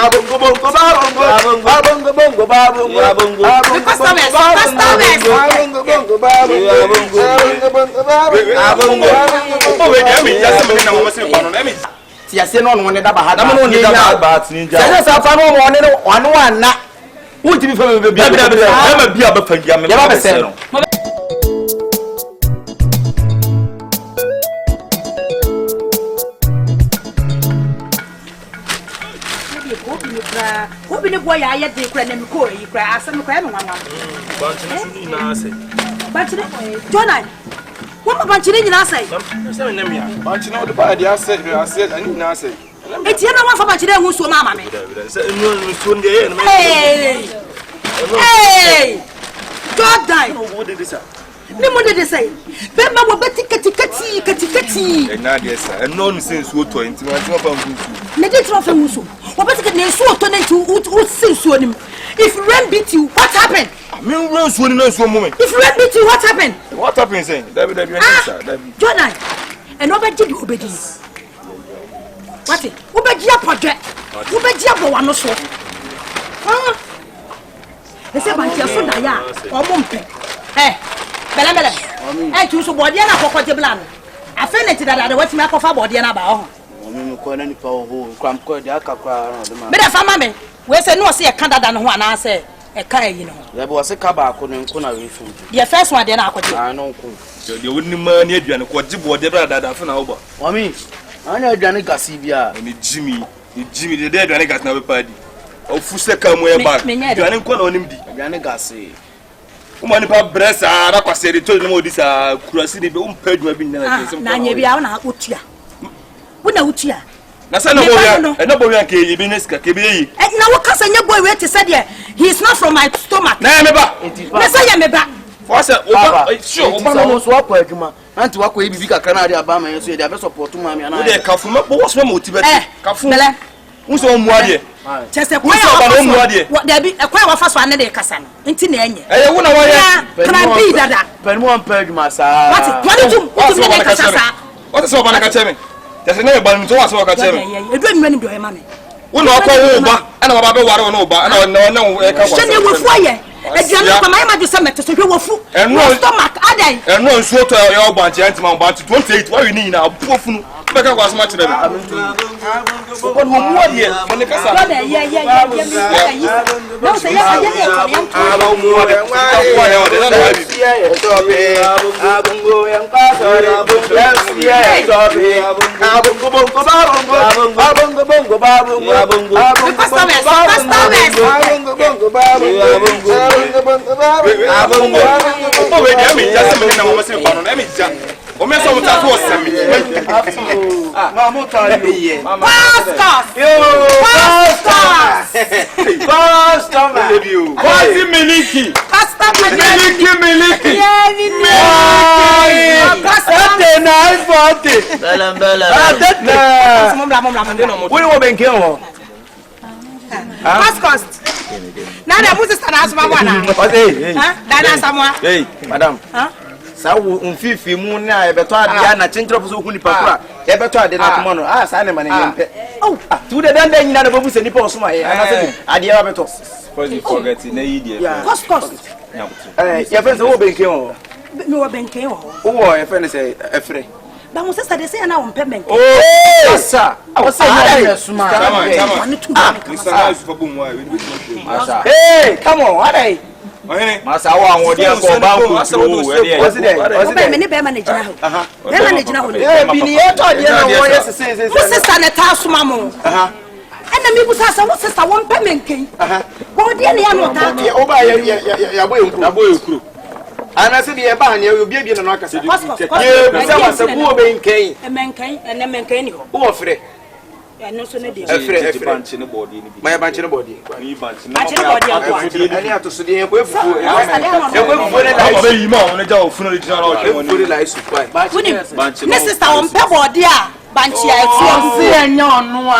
Abongo bongo babongo. Abongo bongo babongo. Abongo. Customers. Abongo bongo babongo. Abongo bongo babongo. Abongo. Oh wait, let me just say na mama say kono. Let me. Ti ase no no ne da ba ha. Na mo no ne da ba ninja. Say say fa no mo ne no ana. Wo ti bi fa be bia. E ma bia ba fa bia me. Ya ba be say no. Obi ne boy ya de kura na mi ko yi kura asem kura me nwanwa. Banchine ni na say. Banchine Jonah. Wo ma banchine nyina say. Say me nem ya. Banchine o de ba dia say ani na say. Eti na wa fa banchine hu so mama me. Say no so ndi e na. Hey! God die. What did this? Me mo de say. Be ma wo beti kati. E na dia say. E no no sense wo to enti ma ti ma fa ngu. Ne de tro fa ngu so. Wo beti kati na so to na nti wo sin so nim. If rain beat you, what happened? Me rain so ni na so moment. If rain beat you, what happened? What happened saying? David Jordan. And obedi di obedi. What it? Obedi apodwe. Obedi abo wano so. Ese bantia so da ya. Omo mpe. Bele. Tu so body na kokoje bla no. Afeneti dada wati me akofa body na ba ho. Omo ko na nipa ho kwam ko de akakwa no de ma. Me da fama me. We say no se e kan dada no ho ana se e kan yi no. Ya bo se ka ba ko no nko na we fu. The first one de na akoje. Ah no nko. De woni ma ni aduane ko je body bra dada fa na wo ba. Mami, anya aduane gasi bia. Ni Jimmy de aduane gas na we padi. O fu se ka mo e ba. Aduane nko na onim di. Aduane gasi. Umani pa bresa ara kwase de to no di sa kurasi de be umpa aduma bi nyana ke sem. Na nya bia na otua. Wo na otua. Na say no bo wi anke yi bi neska ke bi yi. Na wo kasa nya boy we te say there. He is not from my stomach. Na me ba. Na say ya me ba. For say oba sure oba no so akwa aduma. Anti wakwa bibi kakra na de aba man so de abe support mama na. Wo de kafu me bo so mo motivate. Kafu. Bele. Wo so mo ade. Chese kwa ya mo ade. Da bi kwa ya wafa so ane de kasa no. Nti na enye. Wo na wo ya. Kana bi dada. Pẹ̀lú on pa aduma sa. What? What do you mean kasa sa? What is oba na ka cheme? Chese na e ba mi to wa so ka cheme. Edu enu ni do e ma me. Wo na okọ wo ba. Ana baba be ware wo no ba. Ana na e ka wa. Shene wo fu aye. Aduane kwa mai ma do se mete so hwe wo fu. Stomach adai. Eno nsuo to ya ogbanche anti ma ogbanche 28 wa we ni na abofunu. Be ka kwa so ma kire be. Ko no mu ade mo ne kasa. Yeah. No say ya ya ya. Aba mu ade. Kwa ya ade na na bi. Abungo yang pasore abungo bongo babungo Oh wait, let me just say na mama say kono. Let me just. O me so mo ta to semi. Ma mo ta ni. Pastor. Quasi miliki. Pastor Miliki. What you been killing? Cost. Nana Moses and Asma wana. Hey. Dana Samoa. Hey, madam. Sa wo mfifi mu na e beto ade na chenchero so hu nipa kura. E beto ade na tomo no. Sa ne mane nyempe. Oh, tu de dan nyina na babu se nipa osoma ye. Ana se ade ya beto. Suppose you forget na yi die. Cost. Ya fence wo benke o. Me wo benke o. Wo ya fence say efre. Ba mo sister de say na wo mpe benke. Oh, sir. I was saying na suma. Hey, come on. What are Masa wa wodi ko ba ko what's it? Me ni be manage na ho. Be manage na ho. Eh, bi ni e to de na wo yes say. Wo sister na ta suma mo. Ena mi bu sa wo sister wo mpe menken. Wo de ne ya no ta. O ba ya boy nkuru. Ana se de e ba ne obi ebie na no akasa. Ye bi sa wasa bu obenken. Menken ni ho. Wo frɛ. No so ne de. Efre. banche ne body ni bi. My banche ne body. Ni banche na ko. Ani atoso de ko efufu. E ko efufu ne la. Ba yi ma won ja ofunu le jina o ke won. Efufu la isu kwai. Banche. Ne sister on pe body a banche a etu. Si enya onu a.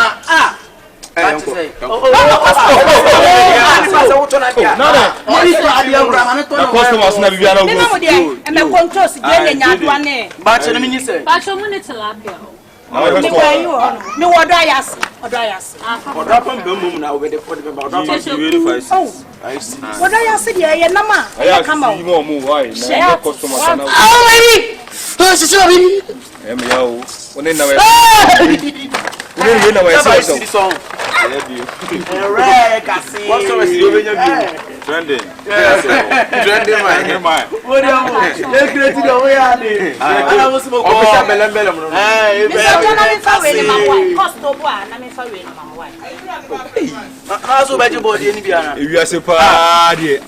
Customers na bibia na go. E me control si de nya aduane. Banche ne minyi se. Banche mu ne tilapia. Me wodo ayas. Odo pam be mum na we de for the odo pam. I see. Wodo ayas dey ye nama. I come out. Mo why? Na customer na. Oh baby. Oh sisi baby. Yawo. One na we. One na we say so. What's the rest of you? Trending. Trending man. What do you want? Created the way I did. I was smoking. Hey, you are so party.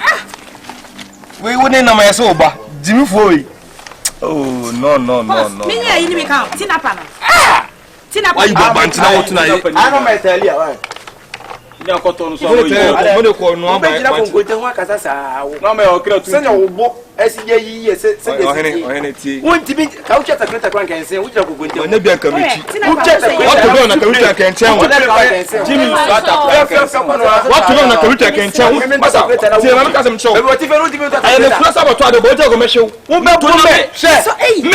We wouldn't know my sober. Jimmy Foy. Oh, no. Me here, you become Tinapana. Why you banting out tonight? I don't mind tell you. You cotton so you no call no ba. No me o kira tu. Send your bo SJ say won't be couch at a crank and say which are going to na bia kamichi. What to do na kawita kan chen wo. Jimmy what to do na kawita kan chen wo. Say na ka sem show. I am close about to the bojo go me show. Wo be to me. So me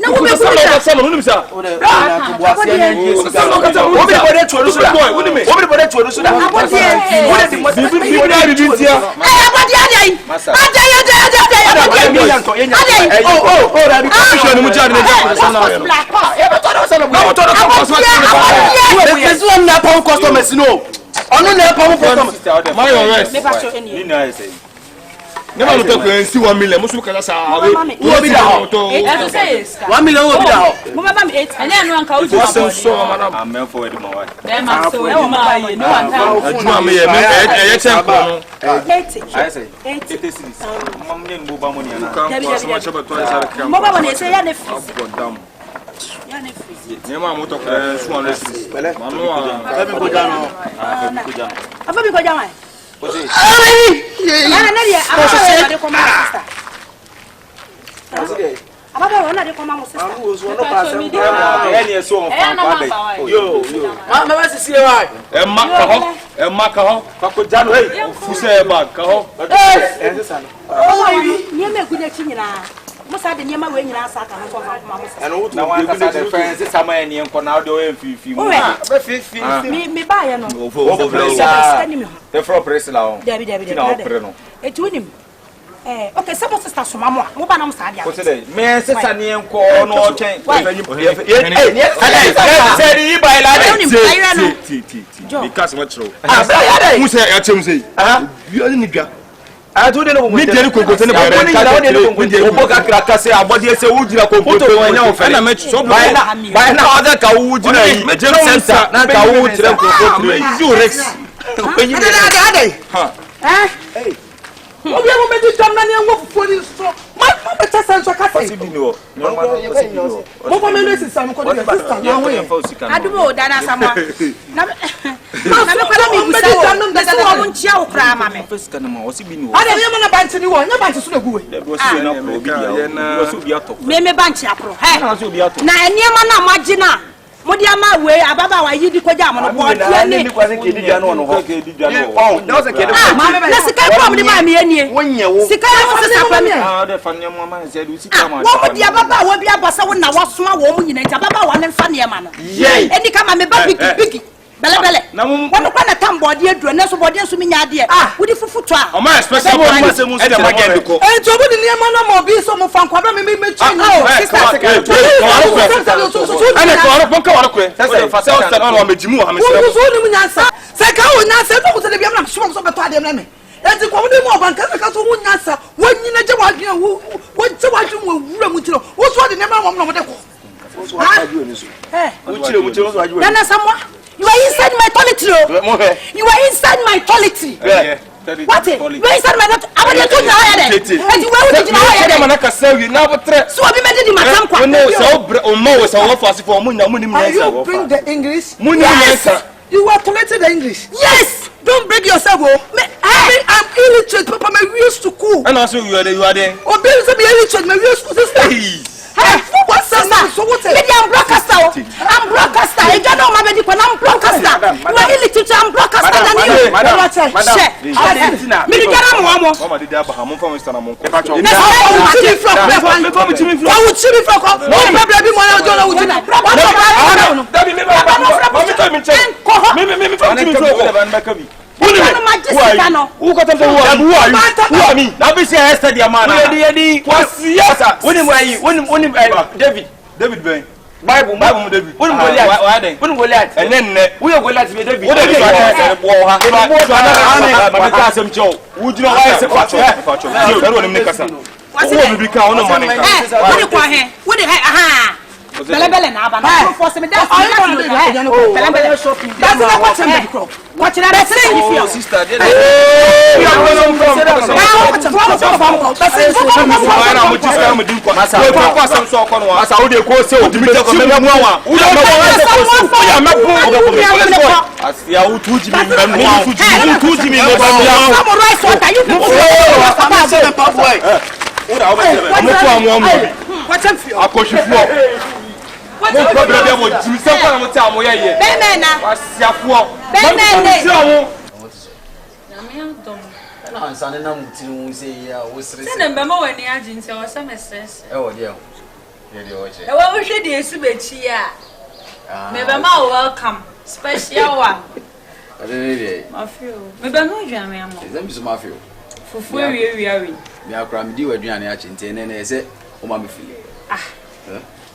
na wo be sama no nimsa. Wo be bode choro so da. Wo be bode choro so da. Abodi never look at see 1 million. Musu kala sa we. Wo bi da ho. 1 million wo bi da ho. Mo baba me 8. Anya anu anka o ti. So madam. Amen for the my wife. Dem ma so e ma ye no one time. Aduma me ye chen ko no. 80. I say 80 cities. Mom name bo ba money na. Kan ko sama chaba to isa ka. Mo baba ne say ya ne fi. Abodam. Ya ne fi. Nema moto ko 200. Manu a. Let me go down. Afa bi ko jawan. What's it? Ana na dia aba de ko ma sister. Aba na de ko ma sister. Any so on fan. Yo. Ma wa sisi wa. Emma ka ho. Pako jano hey. Fuse bag ka ho. Ni me gu na chi nyina. Musa de niema we nyina asa ka ho ko ma musa. And what now ka sa the friends sama eni enko na do emfifi mu. Me ba ye no. The floor press la on. Debi. Eti wonim. Okay, some sister so mama. Mo ba na mo sa dia. Ko se dey. Me sister ni enko no chen. Say di buy la dey. Because what throw. Who say ya chem say? You only nigga. I told you me dey ko te ne ba re. Obo ka kra ka say abodi say wo jira komputo ko nya wo fe. Na me so buy na other ka wo jira yi. Me jira center na ka wo jira komputo. You Rex. Hey. Obi mo me di tam na ne wo fufu ni so. Ma be tesa nso ka fe. No. Mo ko me no sister ko de sister na wo. Adumo da na samwa. Na me kwala mi busa wo. Da so wo nchia wo kra ma me. First kana ma wasi bi ni wo. Ada me na banchi ni wo. Nya banchi so na guwe. Da bo si na pro bi ya. Wo so bi ato. Me banchi apro. Na so bi ato. Na eniema na maji na. Modi ama we ababa wa yidi ko jam no bo tie ni. Ni kwase ke di dwa no ho. Oh, no se ke de. Na sika ko mo ma me anie. Wonye wo. Sika ya mo se sakwa me. De fa ne mo ma se du sika ma. Wo mo di ababa wo bi abasa wo na wasoma wo mo nyina nti ababa wa ne fa ne ma no. Eni kama me ba bigi. Bele. Na mo wono kwa na tambodi aduro na so bodi so mi nya de. Wodi fufuto a. O ma special mo se mu se ma get ko. To bo ni niam na mo bi so mo fa nkwa ba me chi ni. Sister. Ana ko oro pon ka oro ko. Se o se ma no mejimu ha me se. Wo so ni mu nyansa. Se ka wo nyansa to mo se de bi am na so so beto ade me. Enti ko mo mo ban ka so wo nyansa. Wo nyina je wa dwen wo je wa dwen wo wura mu tiro. Wo so de ne ma mo no de ko. Nana Samoa, you are inside my toilet. You are inside my toilet. What? You are inside my toilet. I want you to know. And you were with the so I made the madam. You bring the English? Yes. You are tolerated the English? Yes. Don't break yourself, I'm illiterate, Papa. My wheels to cool. And also you are there. Oh, baby, be illiterate. My wheels to sister. What's that? So what's it? I'm broadcaster. I don't know my medical. I'm broadcaster. You are illiterate. I'm broadcaster. David Ben. Bible David. Wouldn't Goliath. And then we are Goliath with David. Would you know why it's a watch? Bele na aba na for se me dance bele shopping that's what watch na that sister What problem there was you say kwa mo ta mo ye ye Benena wasiafo Benene na me andom na ansane na mutinu say ya wo sere se na mbema wani agi nse wo se mesese wo de de wo che wo hwe de esu bechi a me be ma welcome special one mafio me be no dwan me amo zembi so mafio fufu wi me akra me di wadwan ya chinte ne se o ma me fili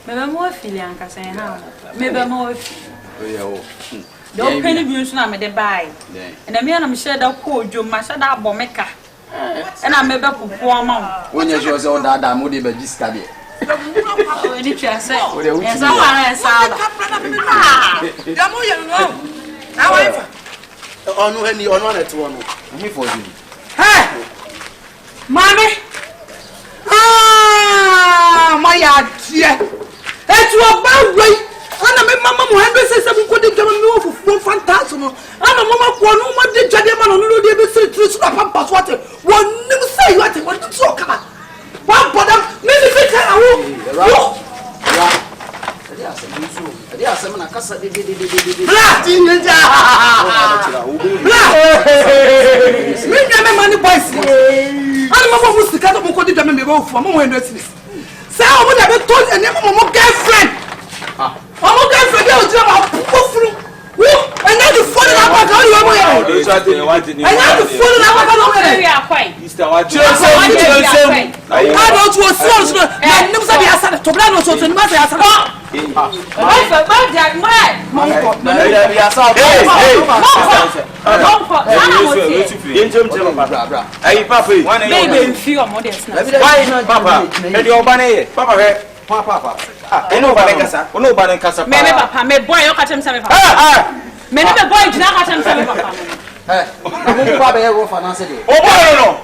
Mebe mo afili anka sen ha. Mebe mo afili. Oye o. Do penny bi nso na me de bai. Na me na me share da ko odwom ma share da abọ meka. E na mebe popo ama wo. Wonye jo se o da mo de ba jiska de. O ni twa se. Ensa para ensa ba. Ya mo ye no. Na wa ifa. Onu hani onu na te wono. Mi for you. Hey! Mami! My dear. Etu oba wei. Ana me mama mo hande sese bu ko de jama me wo fufu fantastic no. Ana mama ko no mo de jade ma no no de be se trisu na pampa so ate. Wonim say you ate won so kama. One bodam me me fit tell wo. Ade asem na kasa de. Bla tinja. Bla. Me nyame mani boys. Ana mama mo sika do ko de jama me wo fufu mo wo ndo sini. Say omo da be told and mo girlfriend. Omo girlfriend dey ojira ma pupo furu. Wo and the phone na ba ka yo mo ye. And the phone na ba ka no ye. Mr. Waji. I don't want to na nim sa bi asa to bla no so to nim asa asa. Papa. Eno ba nkasa. Ono ba nkasa pa. Me papa, me boy o ka chem se me papa. Me ne me boy jina ka chem se me papa. Na mo pa be ye wo finance de. O boy no.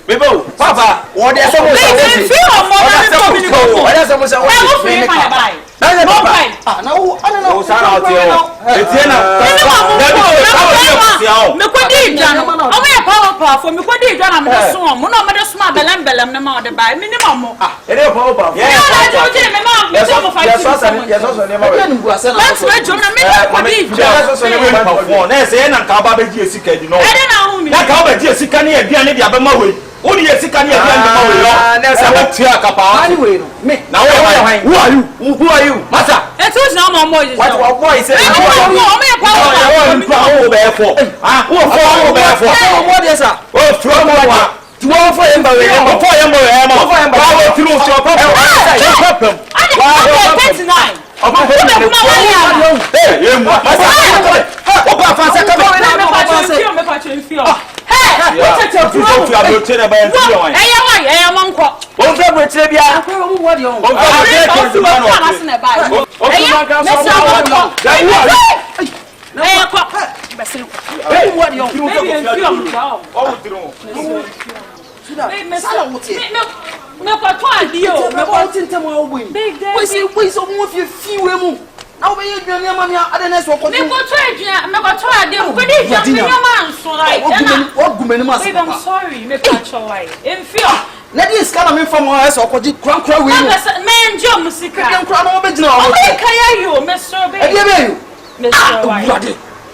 Bebo, papa, what is so? Me feel more than communicate. What is so so? I go free my buy. No buy. Na wo ana na o sana o te o. Etiena. Me ko di dwa no. O me power for me ko di dwa na me so mo na me de sma belem na ma o de buy. Me ni mamo. Ere power. Yeah, I do me ma. Me so mo fight. Yes, so ne ma. Let's me jom na me ko di dwa. Yes, so ne ma for. Na se na ka ba be di esika di no. E de na hu mi. Na ka ba di esika ne aduane di abema we. Odi esika ne aduane ma we yo. Na se ba tia ka pa. Anyway no. Me. Na who are you? Who are you? Master. It was no more boys. What boy say? Who are you? Oh, be for. Ah, who for be for? What is that? Oh, from one. To one for him by him. For him by him. For him by him. Through your papa. I 29. Hey, you must. Opa fancy come. Hey, what you do to your children by you? I am uncle. Won't you be trivia? What you? Now we are doing mamma. I don't know what you want to I'm sorry, make a choice. In fear. let this kind of from us or could you crank away? Man, John Musica. I can't cry over you, Mr. Baby. Mr.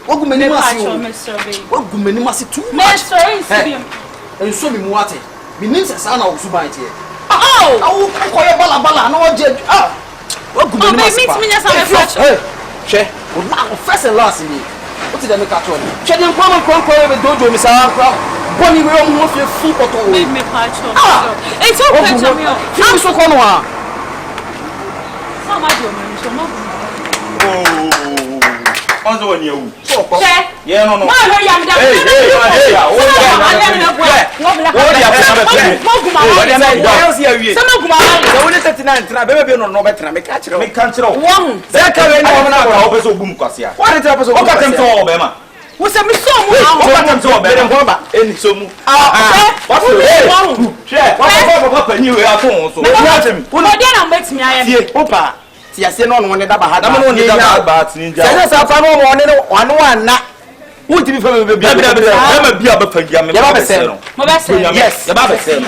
What good many must you? What good many must too much? And so me what? Me name's a son of Subite. Oh, I will call you Bala no jet. What good many must you? First and last in me. What did I make a choice? Checking common conqueror with Dojo, Miss Arthur. Bonnie will move your feet or to make me patch. It's okay to me. I'm so corner. On the one you. Yeah, no. What's a miss? I say no one never had a bad ninja. One who to be from the baby? Yes, the Baba said.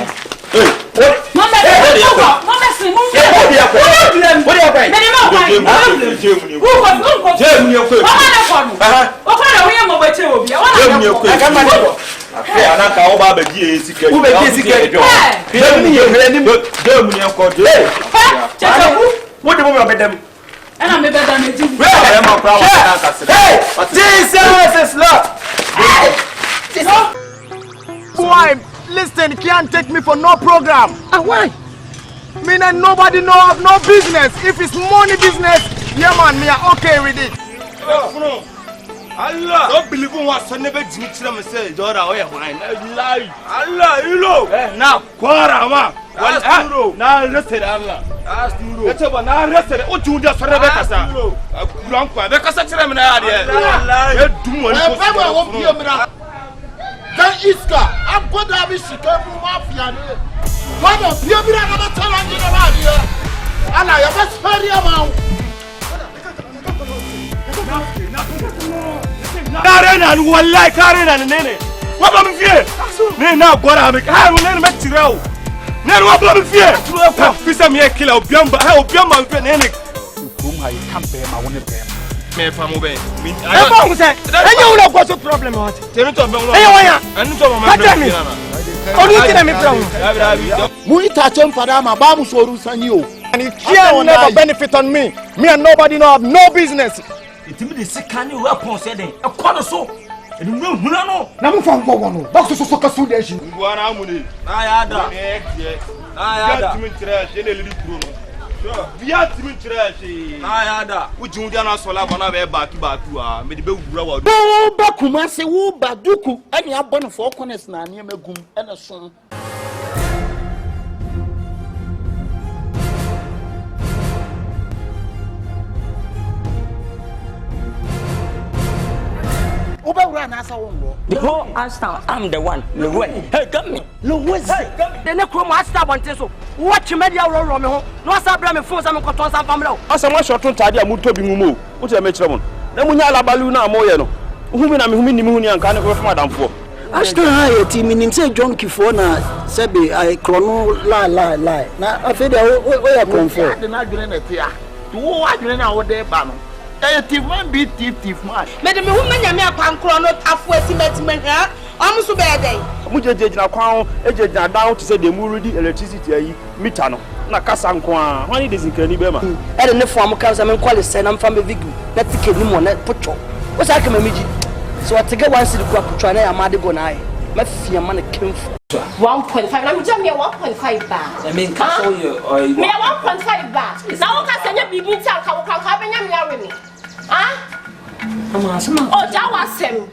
What do you want them? And I'm better than you. Hey, Jesus is Lord. Boy, listen, can't take me for no program. Why? Me and nobody know of no business. If it's money business, yeah man, me are okay with it. Allah, don't believe in what son never did to say, Dora, why? Allah, you know. Now, Quarama. Now, listen, Allah. That's about now, listen. What you just for Rebecca? Blanca, because I tell him now. Then Iska, I'm going to have a Chicago mafia. What of you? I'm not telling you about here. And I have a spare amount. Karen and one like Karen and Nene. What am I here? Now, what am I will never make you out. Never what am I here? Fisa me a killer of Biamba, how Biamba and Nene. Whom I can't pay my one of them. Me from obey. I don't say, I know what's the problem. What? Tell me to me. I know my touch for them, Babu Sorus and you. And it can never benefit on me. Me and nobody know have no business. Timid second you upon saying a corner so. And you know, no, Namu from Bono, Box of Soka Sudesh. I had which you don't also have another back to me. The Bakumasi Wu Baduku, and you have born for corners now near Megum and a son. The whole Asta, I'm the one. Hey, come me. Louis, the Necrom Asta Bonteso. Watch media roll on me. No Sabra phones and control some family. As a much short on Tadia Mutobi Mumu, what I make trouble. The Munala Baluna Moyano, whom I'm Humini and kind of Madame for. Ashton High team in say John Kifona, Sebi, I chrono lie. Now I feel where I come for. The not doing it here. To what I out there, Bano. Thief man beat thief man. Madam, woman, you may have chrono halfway cement. I'm so bad. Muja now crown, agent down to say the Muridi electricity, Mitano, Nakasanqua, when it is in Canibema. And the former council and call it send I'm from a big. Let's take him on that put. What's I can imagine? So I take a one city crop to try and Madigo Nai. My fear money came for 1.5. I'm telling you 1.5 baht. I mean, castle you or 1.5 baht. Now, I can you be tell how come having a marry me? Ah? Oh, that was him.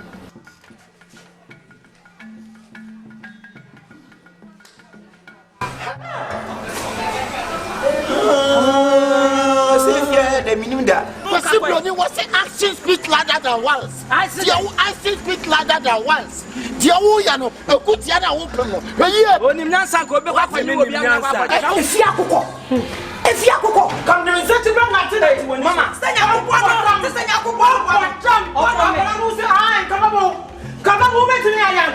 The minimum that. Was the action speak louder than once? Action speak louder than once. Diawuyano, a good Yana open. When you answer, go back when you if you come to research about my today, Mamma, stand up, come on, woman to me, I am.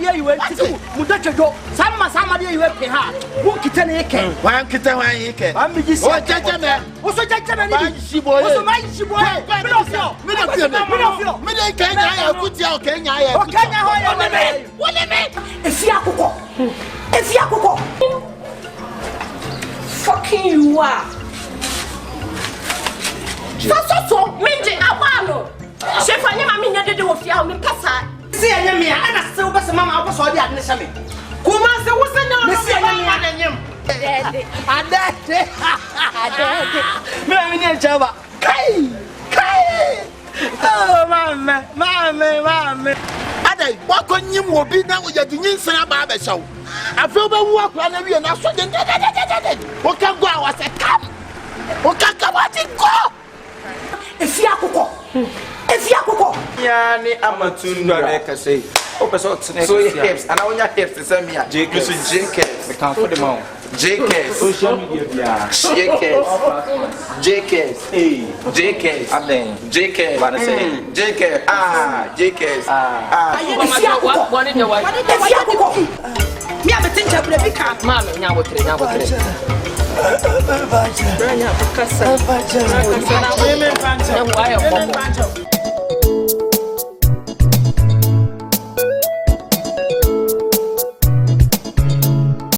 dia you tiku mudacho sama dia you pe ha wo kita ne yake wan kita wan yake am bi si o jaja me o so jaja me ni ban shiboye o so man shiboye me no kenya ya kutia o kenya ya o kenya ho ya wole me efi akoko fucking you are so minje awalo shefanya mami nyade wo fia me pasa si enya me ana se wo bese mama wo so di ade ne se me kuma se wo se nya no se enya me nyem adede me me nya chaba kai oh mama adai wako nyim obi na yadu nyinsan aba ba shaw afi ba wu akwa na wi na so de o ka go awa se kam o ka ka wa ti go efi akoko ya ni amatun do na ka sei o peso tsene so hips ana onya hips se me ya JKS me kan for the mouth JKS social media JKS aden JKS what say JKS JKS efi akoko mi abetin chabule bika mama nya wotre Branya, kasa. Kasa na wewe mpancho.